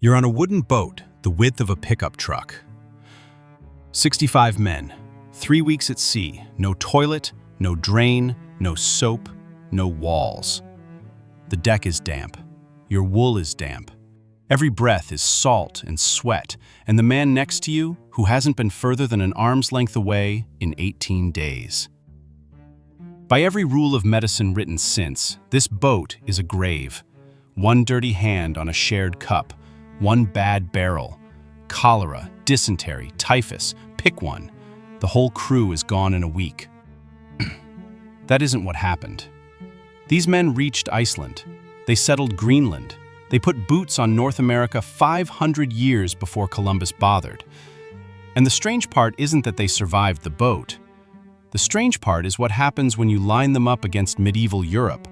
You're on a wooden boat, the width of a pickup truck. 65 men, 3 weeks at sea, no toilet, no drain, no soap, no walls. The deck is damp. Your wool is damp. Every breath is salt and sweat, and the man next to you, who hasn't been further than an arm's length away in 18 days. By every rule of medicine written since, this boat is a grave. One dirty hand on a shared cup, one bad barrel. Cholera, dysentery, typhus, pick one. The whole crew is gone in a week. That isn't what happened. These men reached Iceland. They settled Greenland. They put boots on North America 500 years before Columbus bothered. And the strange part isn't that they survived the boat. The strange part is what happens when you line them up against medieval Europe,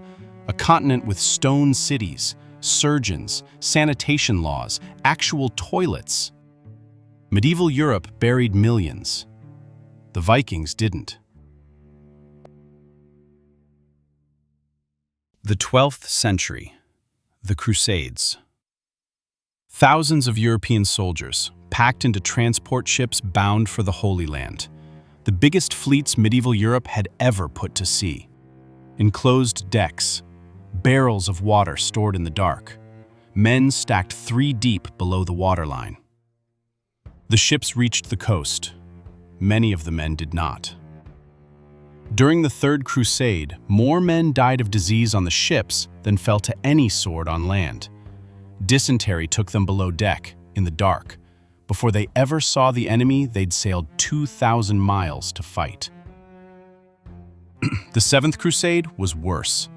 a continent with stone cities, surgeons, sanitation laws, actual toilets. Medieval Europe buried millions. The Vikings didn't. The 12th century. The Crusades. Thousands of European soldiers, packed into transport ships bound for the Holy Land. The biggest fleets medieval Europe had ever put to sea. Enclosed decks, barrels of water stored in the dark, men stacked 3 deep below the waterline. The ships reached the coast. Many of the men did not. During the Third Crusade, more men died of disease on the ships than fell to any sword on land. Dysentery took them below deck, in the dark. Before they ever saw the enemy, they'd sailed 2,000 miles to fight. The Seventh Crusade was worse.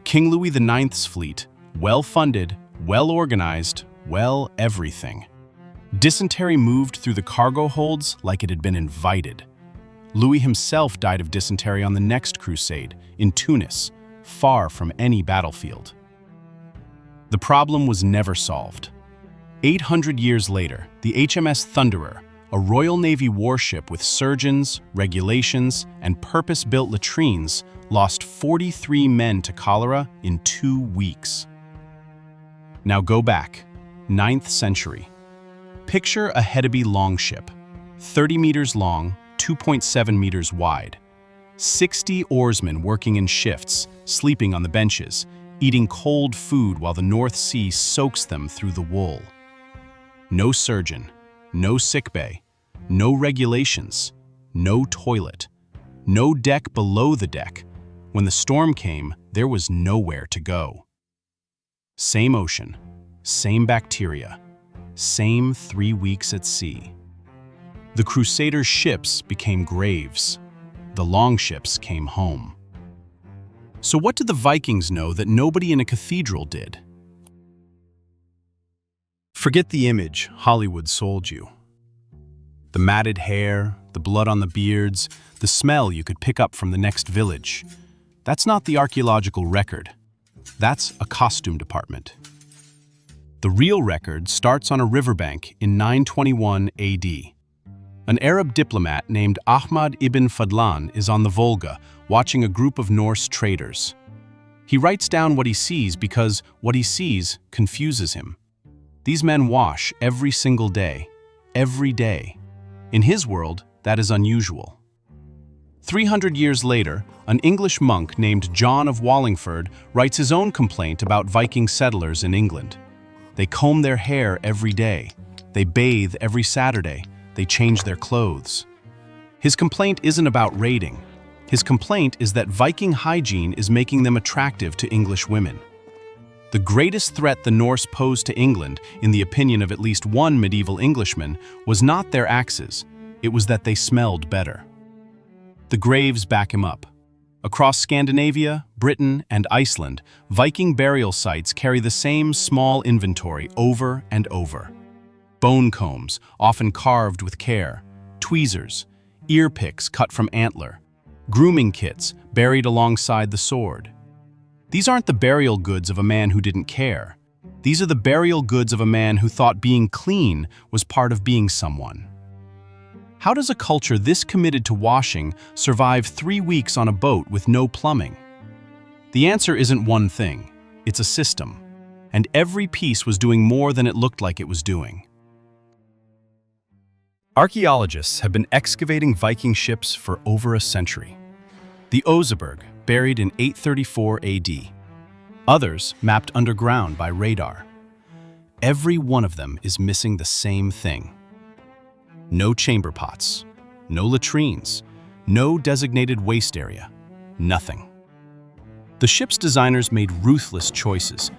King Louis IX's fleet, well-funded, well-organized, everything. Dysentery moved through the cargo holds like it had been invited. Louis himself died of dysentery on the next crusade, in Tunis, far from any battlefield. The problem was never solved. 800 years later, the HMS Thunderer, a Royal Navy warship with surgeons, regulations, and purpose-built latrines, lost 43 men to cholera in 2 weeks. Now go back, 9th century. Picture a Hedeby longship, 30 meters long, 2.7 meters wide. 60 oarsmen working in shifts, sleeping on the benches, eating cold food while the North Sea soaks them through the wool. No surgeon, no sickbay, no regulations, no toilet, no deck below the deck. When the storm came, there was nowhere to go. Same ocean, same bacteria, same 3 weeks at sea. The Crusaders' ships became graves. The longships came home. So what did the Vikings know that nobody in a cathedral did? Forget the image Hollywood sold you. The matted hair, the blood on the beards, the smell you could pick up from the next village. That's not the archaeological record. That's a costume department. The real record starts on a riverbank in 921 AD. An Arab diplomat named Ahmad ibn Fadlan is on the Volga, watching a group of Norse traders. He writes down what he sees because what he sees confuses him. These men wash every single day, every day. In his world, that is unusual. 300 years later, an English monk named John of Wallingford writes his own complaint about Viking settlers in England. They comb their hair every day. They bathe every Saturday. They change their clothes. His complaint isn't about raiding. His complaint is that Viking hygiene is making them attractive to English women. The greatest threat the Norse posed to England, in the opinion of at least one medieval Englishman, was not their axes. It was that they smelled better. The graves back him up. Across Scandinavia, Britain, and Iceland, Viking burial sites carry the same small inventory over and over. Bone combs, often carved with care, tweezers, ear picks cut from antler, grooming kits buried alongside the sword. These aren't the burial goods of a man who didn't care. These are the burial goods of a man who thought being clean was part of being someone. How does a culture this committed to washing survive 3 weeks on a boat with no plumbing? The answer isn't one thing, it's a system. and every piece was doing more than it looked like it was doing. Archaeologists have been excavating Viking ships for over a century. The Oseberg, buried in 834 AD. Others mapped underground by radar. Every one of them is missing the same thing. No chamber pots, no latrines, no designated waste area, nothing. The ship's designers made ruthless choices.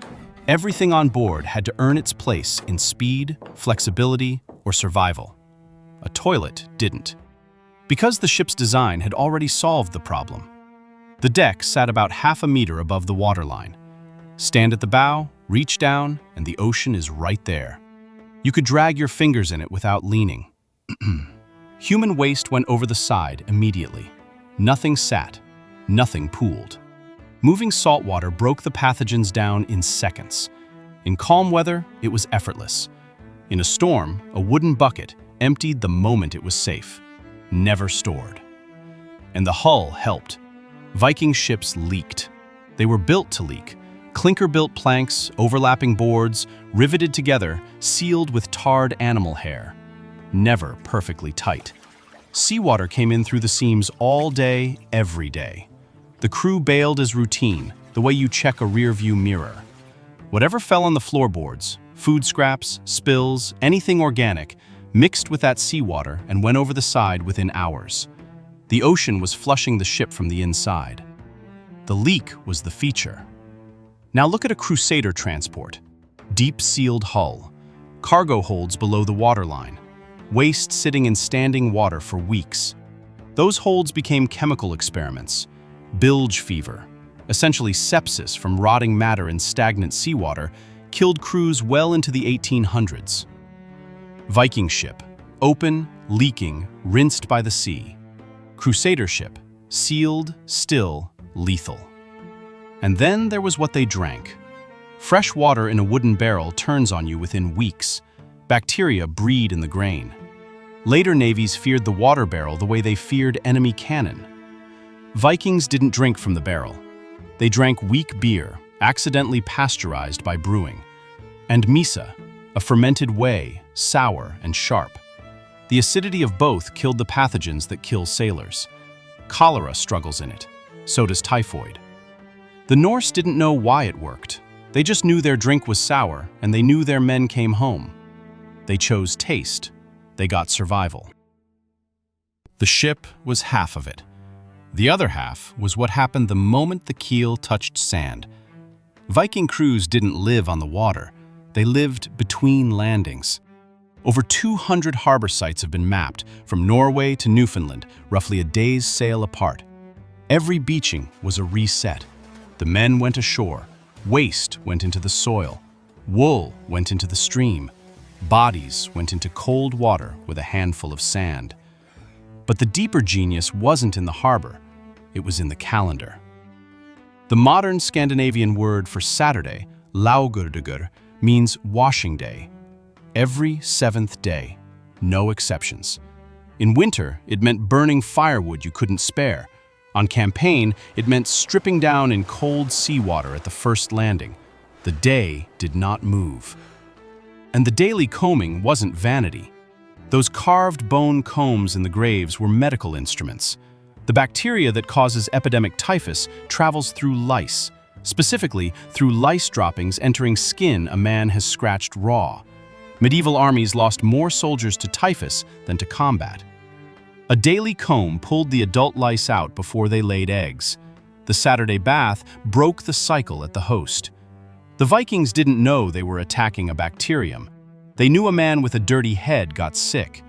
Everything on board had to earn its place in speed, flexibility, or survival. A toilet didn't. Because the ship's design had already solved the problem. The deck sat about half a meter above the waterline. Stand at the bow, reach down, and the ocean is right there. You could drag your fingers in it without leaning. Human waste went over the side immediately. Nothing sat, nothing pooled. Moving salt water broke the pathogens down in seconds. In calm weather, it was effortless. In a storm, a wooden bucket emptied the moment it was safe, never stored. And the hull helped. Viking ships leaked. They were built to leak. Clinker-built planks, overlapping boards, riveted together, sealed with tarred animal hair. Never perfectly tight. Seawater came in through the seams all day, every day. The crew bailed as routine, the way you check a rear-view mirror. Whatever fell on the floorboards, food scraps, spills, anything organic, mixed with that seawater and went over the side within hours. The ocean was flushing the ship from the inside. The leak was the feature. Now look at a crusader transport. Deep sealed hull. Cargo holds below the waterline. Waste sitting in standing water for weeks. Those holds became chemical experiments. Bilge fever, essentially sepsis from rotting matter in stagnant seawater, killed crews well into the 1800s. Viking ship, open, leaking, rinsed by the sea. Crusader ship, sealed, still, lethal. And then there was what they drank. Fresh water in a wooden barrel turns on you within weeks. Bacteria breed in the grain. Later navies feared the water barrel the way they feared enemy cannon. Vikings didn't drink from the barrel. They drank weak beer, accidentally pasteurized by brewing. And misa, a fermented whey, sour and sharp. The acidity of both killed the pathogens that kill sailors. Cholera struggles in it. So does typhoid. The Norse didn't know why it worked. They just knew their drink was sour, and they knew their men came home. They chose taste. They got survival. The ship was half of it. The other half was what happened the moment the keel touched sand. Viking crews didn't live on the water. They lived between landings. Over 200 harbor sites have been mapped, from Norway to Newfoundland, roughly a day's sail apart. Every beaching was a reset. The men went ashore. Waste went into the soil. Wool went into the stream. Bodies went into cold water with a handful of sand. But the deeper genius wasn't in the harbor. It was in the calendar. The modern Scandinavian word for Saturday, laugardøgur, means washing day. Every seventh day, no exceptions. In winter, it meant burning firewood you couldn't spare. On campaign, it meant stripping down in cold seawater at the first landing. The day did not move. And the daily combing wasn't vanity. Those carved bone combs in the graves were medical instruments. The bacteria that causes epidemic typhus travels through lice, specifically through lice droppings entering skin a man has scratched raw. Medieval armies lost more soldiers to typhus than to combat. A daily comb pulled the adult lice out before they laid eggs. The Saturday bath broke the cycle at the host. The Vikings didn't know they were attacking a bacterium. They knew a man with a dirty head got sick.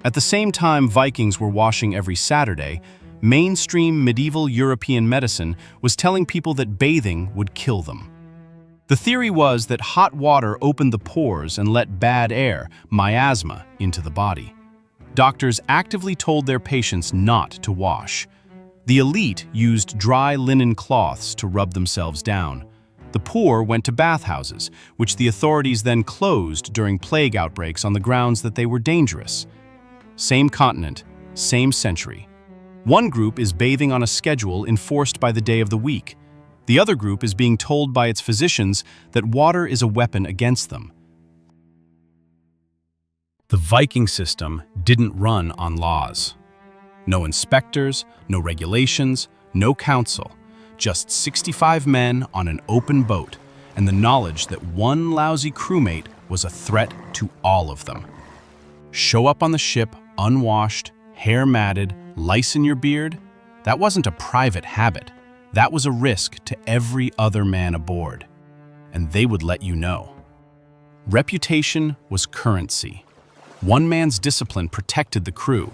At the same time Vikings were washing every Saturday, mainstream medieval European medicine was telling people that bathing would kill them. The theory was that hot water opened the pores and let bad air, miasma, into the body. Doctors actively told their patients not to wash. The elite used dry linen cloths to rub themselves down. The poor went to bathhouses, which the authorities then closed during plague outbreaks on the grounds that they were dangerous. Same continent, same century. One group is bathing on a schedule enforced by the day of the week. The other group is being told by its physicians that water is a weapon against them. The Viking system didn't run on laws. No inspectors, no regulations, no council, just 65 men on an open boat, and the knowledge that one lousy crewmate was a threat to all of them. Show up on the ship unwashed, hair matted, lice in your beard? That wasn't a private habit. That was a risk to every other man aboard. And they would let you know. Reputation was currency. One man's discipline protected the crew.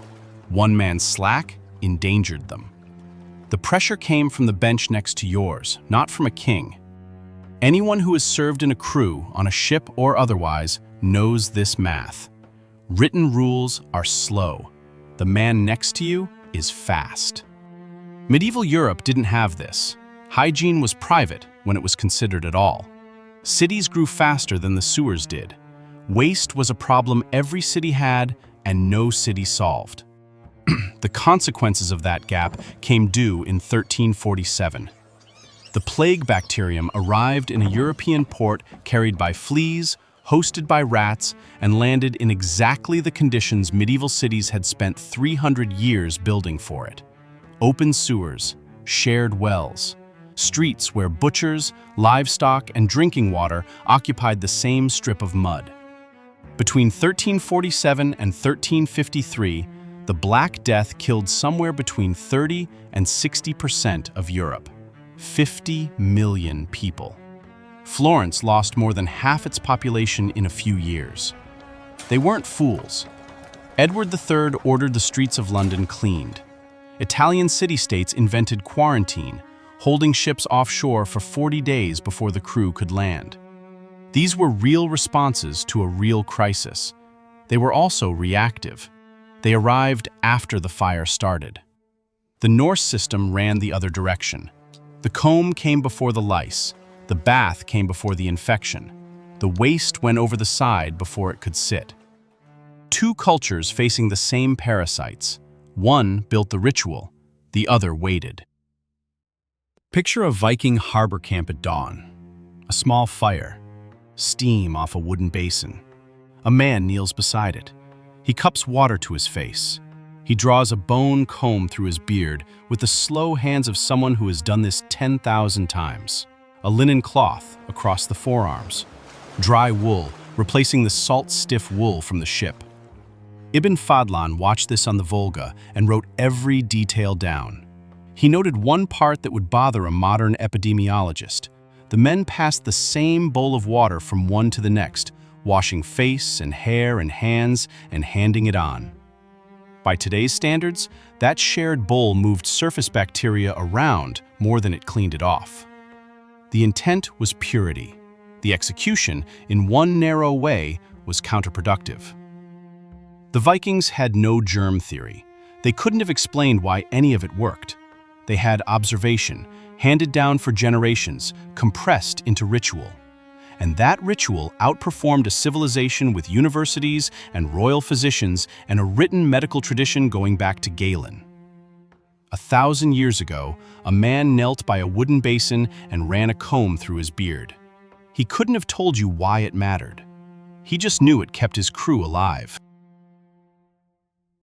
One man's slack endangered them. The pressure came from the bench next to yours, not from a king. Anyone who has served in a crew, on a ship or otherwise, knows this math. Written rules are slow. The man next to you is fast. Medieval Europe didn't have this. Hygiene was private when it was considered at all. Cities grew faster than the sewers did. Waste was a problem every city had and no city solved. The consequences of that gap came due in 1347. The plague bacterium arrived in a European port carried by fleas, hosted by rats, and landed in exactly the conditions medieval cities had spent 300 years building for it. Open sewers, shared wells, streets where butchers, livestock, and drinking water occupied the same strip of mud. Between 1347 and 1353, the Black Death killed somewhere between 30 and 60% of Europe. 50 million people. Florence lost more than half its population in a few years. They weren't fools. Edward III ordered the streets of London cleaned. Italian city-states invented quarantine, holding ships offshore for 40 days before the crew could land. These were real responses to a real crisis. They were also reactive. They arrived after the fire started. The Norse system ran the other direction. The comb came before the lice. The bath came before the infection. The waste went over the side before it could sit. Two cultures facing the same parasites. One built the ritual, the other waited. Picture a Viking harbor camp at dawn. A small fire. Steam off a wooden basin. A man kneels beside it. He cups water to his face. He draws a bone comb through his beard with the slow hands of someone who has done this 10,000 times. A linen cloth across the forearms. Dry wool, replacing the salt-stiff wool from the ship. Ibn Fadlan watched this on the Volga and wrote every detail down. He noted one part that would bother a modern epidemiologist. The men passed the same bowl of water from one to the next, washing face and hair and hands and handing it on. By today's standards, that shared bowl moved surface bacteria around more than it cleaned it off. The intent was purity. The execution, in one narrow way, was counterproductive. The Vikings had no germ theory. They couldn't have explained why any of it worked. They had observation, handed down for generations, compressed into ritual. And that ritual outperformed a civilization with universities and royal physicians and a written medical tradition going back to Galen. 1,000 years ago, a man knelt by a wooden basin and ran a comb through his beard. He couldn't have told you why it mattered. He just knew it kept his crew alive.